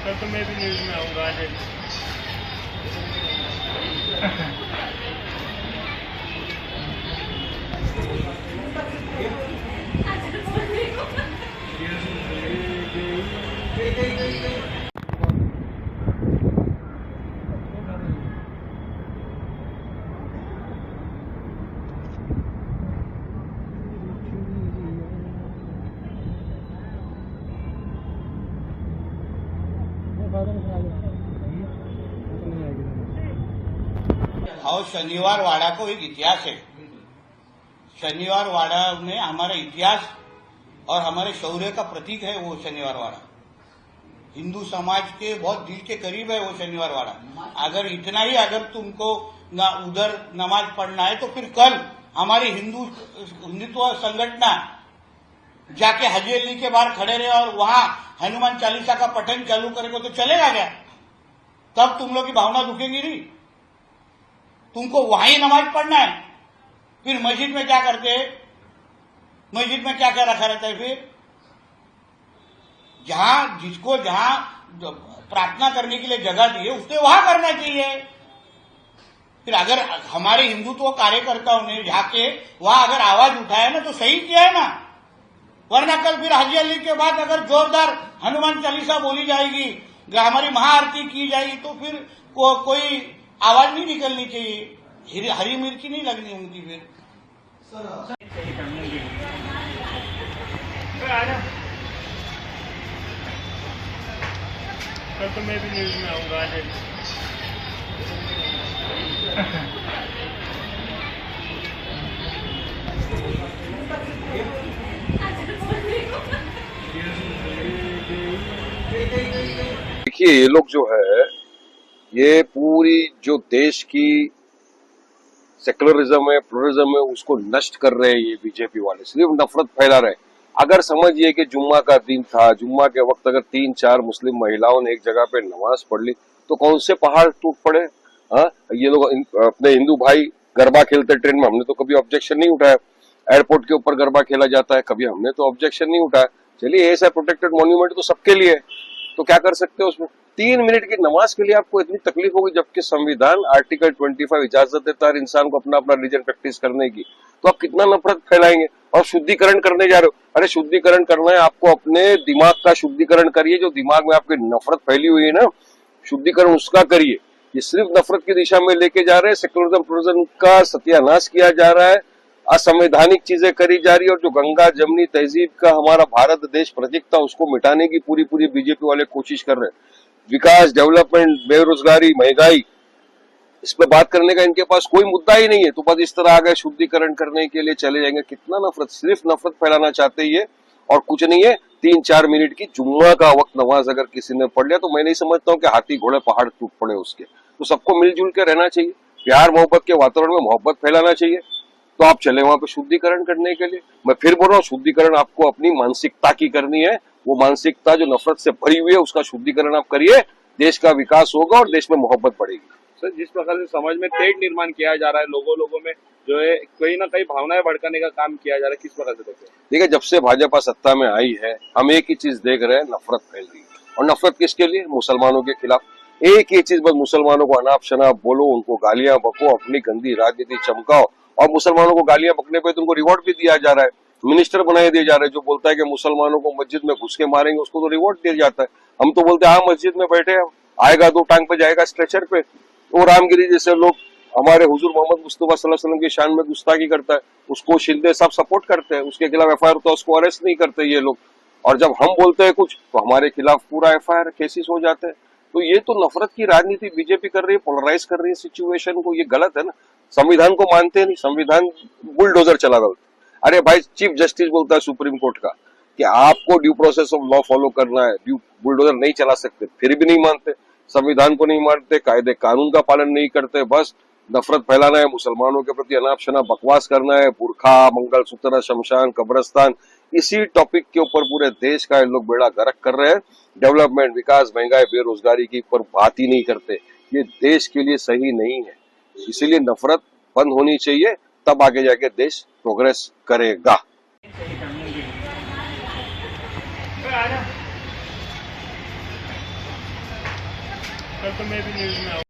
कल तो मैं भी न्यूज में आऊँगा आज। और शनिवार वाड़ा को एक इतिहास है। शनिवार वाड़ा में हमारा इतिहास और हमारे शौर्य का प्रतीक है वो शनिवार वाड़ा। हिंदू समाज के बहुत दिल के करीब है वो शनिवार वाड़ा। अगर इतना ही अगर तुमको उधर नमाज पढ़ना है तो फिर कल हमारी हिंदुत्व संगठना जाके हाजी अली के बाहर खड़े रहे और वहां हनुमान चालीसा का पठन चालू करेगा तो चलेगा क्या? तब तुम लोग की भावना दुखेगी नहीं। तुमको वहीं नमाज पढ़ना है, फिर मस्जिद में क्या करते हैं? मस्जिद में क्या क्या रखा रहता है? फिर जहां प्रार्थना करने के लिए जगह दी है उसने वहां करना चाहिए। फिर अगर हमारे हिंदुत्व कार्यकर्ताओं ने जाके वहां अगर आवाज उठाया ना तो सही किया है ना, वरना कल फिर हाजी अली के बाद अगर जोरदार हनुमान चालीसा बोली जाएगी, हमारी महाआरती की जाएगी तो फिर कोई आवाज नहीं निकलनी चाहिए, हरी मिर्ची नहीं लगनी उनकी। फिर कल तो मैं भी न्यूज में आऊँगा आज। देखिए ये लोग जो है ये पूरी जो देश की सेकुलरिज्म है, प्लुरलिज्म है, उसको नष्ट कर रहे हैं ये बीजेपी वाले। सिर्फ नफरत फैला रहे। अगर समझिए कि जुम्मा का दिन था, जुम्मा के वक्त अगर 3-4 मुस्लिम महिलाओं ने एक जगह पे नमाज पढ़ ली तो कौन से पहाड़ टूट पड़े? हाँ, ये लोग अपने हिंदू भाई गरबा खेलते ट्रेन में, हमने तो कभी ऑब्जेक्शन नहीं उठाया। एयरपोर्ट के ऊपर गरबा खेला जाता है, कभी हमने तो ऑब्जेक्शन नहीं उठाया। चलिए ऐसा प्रोटेक्टेड मॉन्यूमेंट तो सबके लिए है, तो क्या कर सकते हो उसमें? 3 मिनट की नमाज के लिए आपको इतनी तकलीफ होगी, जबकि संविधान आर्टिकल 25 इजाजत देता है हर इंसान को अपना अपना रिलीजन प्रैक्टिस करने की। तो आप कितना नफरत फैलाएंगे? और शुद्धिकरण करने जा रहे हो। अरे शुद्धिकरण करना है आपको, अपने दिमाग का शुद्धिकरण करिए। जो दिमाग में आपकी नफरत फैली हुई है ना, शुद्धिकरण उसका करिए। ये सिर्फ नफरत की दिशा में लेके जा रहे हैं। सेकुलरिज्म प्लुरलिज्म का सत्यानाश किया जा रहा है, असंवैधानिक चीजें करी जा रही है, और जो गंगा जमनी तहजीब का हमारा भारत देश प्रतीक था उसको मिटाने की पूरी बीजेपी वाले कोशिश कर रहे हैं। विकास, डेवलपमेंट, बेरोजगारी, महंगाई, इस पे बात करने का इनके पास कोई मुद्दा ही नहीं है। तो बस इस तरह आ गए शुद्धिकरण करने के लिए चले जाएंगे। कितना नफरत, सिर्फ नफरत फैलाना चाहते ही है और कुछ नहीं है। 3-4 मिनट की जुम्मा का वक्त नमाज अगर किसी ने पढ़ लिया तो मैं नहीं समझता हूँ कि हाथी घोड़े पहाड़ टूट पड़े उसके। तो सबको मिलजुल के रहना चाहिए, प्यार मोहब्बत के वातावरण में मोहब्बत फैलाना चाहिए। तो आप चले वहां पे शुद्धिकरण करने के लिए। मैं फिर बोल रहा हूँ, शुद्धिकरण आपको अपनी मानसिकता की करनी है। वो मानसिकता जो नफरत से भरी हुई है उसका शुद्धिकरण आप करिए, देश का विकास होगा और देश में मोहब्बत बढ़ेगी। सर, जिस प्रकार से समाज में तेज निर्माण किया जा रहा है, लोगों में जो है कहीं ना कहीं भावनाएं भड़काने का काम किया जा रहा है, किस प्रकार से देखते हैं? देखिए, जब से भाजपा सत्ता में आई है हम एक ही चीज देख रहे हैं, नफरत फैल रही है। और नफरत किसके लिए? मुसलमानों के खिलाफ। एक ही चीज, बस मुसलमानों को अनाप शनाप बोलो, उनको गालियां बको, अपनी गंदी राजनीति चमकाओ। और मुसलमानों को गालियां बकने पे तुमको रिवॉर्ड भी दिया जा रहा है, मिनिस्टर बनाए दिए जा रहे हैं। जो बोलता है कि मुसलमानों को मस्जिद में घुस के मारेंगे उसको तो रिवॉर्ड दिया जाता है। हम तो बोलते हैं हाँ मस्जिद में बैठे हैं, आएगा 2 टांग पे जाएगा स्ट्रेचर पे। वो रामगिरी जैसे लोग हमारे हुजूर मोहम्मद मुस्तफा सल्लल्लाहु अलैहि वसल्लम की शान में गुस्ताखी करता है, उसको शिंदे साहब सपोर्ट करते हैं, उसके खिलाफ एफआईआर होता है उसको अरेस्ट नहीं करते ये लोग। और जब हम बोलते हैं कुछ तो हमारे खिलाफ पूरा एफआईआर केसेस हो जाते हैं। तो ये तो नफरत की राजनीति बीजेपी कर रही है, पोलराइज कर रही है सिचुएशन को। ये गलत है ना। संविधान को मानते नहीं, संविधान बुलडोजर चला गया। अरे भाई, चीफ जस्टिस बोलता है सुप्रीम कोर्ट का कि आपको due process of law follow करना है, बुलडोजर नहीं चला सकते, फिर भी नहीं मानते। संविधान को नहीं मानते, कायदे कानून का पालन नहीं करते, बस नफरत फैलाना है, मुसलमानों के प्रति अनाप शनाप बकवास करना है, बुरखा, मंगलसूत्र, शमशान, कब्रस्तान, इसी टॉपिक के ऊपर पूरे देश का ये लोग बेड़ा गर्क कर रहे हैं। डेवलपमेंट, विकास, महंगाई, बेरोजगारी की पर बात ही नहीं करते। ये देश के लिए सही नहीं है। इसीलिए नफरत बंद होनी चाहिए, तब आगे जाके देश प्रोग्रेस करेगा। कल तो मैं भी न्यूज में आऊँ।